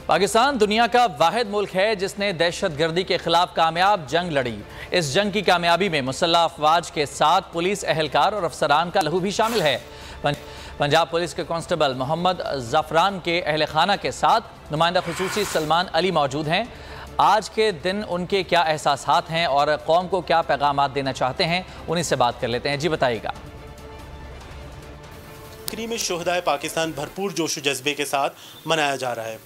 पाकिस्तान दुनिया का वाहिद मुल्क है जिसने दहशतगर्दी के खिलाफ कामयाब जंग लड़ी। इस जंग की कामयाबी में मुसल्लह अफवाज के साथ पुलिस एहलकार और अफसरान का लहू भी शामिल है। पंजाब पुलिस के कांस्टेबल मोहम्मद ज़फ़रान के अहल खाना के साथ नुमाइंदा खुसूसी सलमान अली मौजूद हैं। आज के दिन उनके क्या एहसासात हैं और कौम को क्या पैगामात देना चाहते हैं, उन्हीं से बात कर लेते हैं। जी बताइएगा। में शोहदाए पाकिस्तान भरपूर जोश जज्बे के साथ मनाया जा रहा है।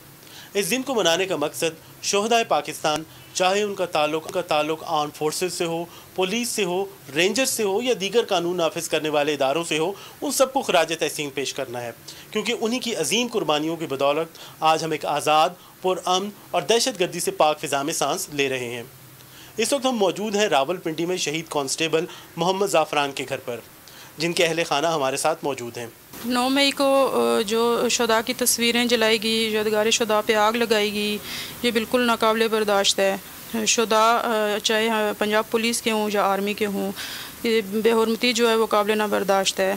इस दिन को मनाने का मकसद शोहदाए पाकिस्तान, चाहे उनका ताल्लुक आर्म फोर्सेस से हो, पुलिस से हो, रेंजर्स से हो या दीगर कानून नाफिज करने वाले इदारों से हो, उन सबको खराज तहसीन पेश करना है, क्योंकि उन्हीं की अजीम कुर्बानियों की बदौलत आज हम एक आज़ाद, पुरअमन और दहशतगर्दी से पाक फिजा में सांस ले रहे हैं। इस वक्त हम मौजूद हैं रावलपिंडी में शहीद कांस्टेबल मोहम्मद ज़फ़रान के घर पर, जिनके अहले खाना हमारे साथ मौजूद हैं। 9 मई को जो शुदा की तस्वीरें जलाएगी, यादगार शुदा पे आग लगाएगी, ये बिल्कुल नाकाबिले बर्दाश्त है। शुदा चाहे पंजाब पुलिस के हों या आर्मी के हों, ये बेहुरमती जो है वो काबिल ना बर्दाश्त है।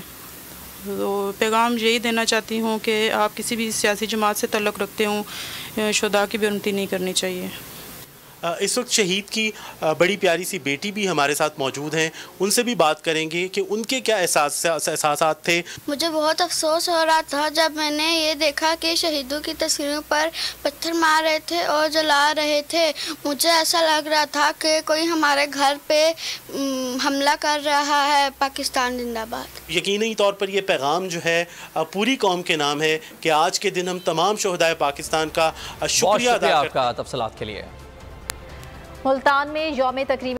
तो पैगाम यही देना चाहती हूँ कि आप किसी भी सियासी जमात से तल्लुक़ रखते हों, शुदा की बेहुरमती नहीं करनी चाहिए। इस वक्त शहीद की बड़ी प्यारी सी बेटी भी हमारे साथ मौजूद हैं, उनसे भी बात करेंगे कि उनके क्या एहसासात थे। मुझे बहुत अफसोस हो रहा था जब मैंने ये देखा कि शहीदों की तस्वीरों पर पत्थर मार रहे थे और जला रहे थे। मुझे ऐसा लग रहा था कि कोई हमारे घर पे हमला कर रहा है। पाकिस्तान जिंदाबाद। यकीनी तौर पर यह पैगाम जो है पूरी कौम के नाम है कि आज के दिन हम तमाम शोहदाए पाकिस्तान का शुक्रिया अदा करते हैं। आपका तफसीलात के लिए। मुल्तान में यौम तकरीब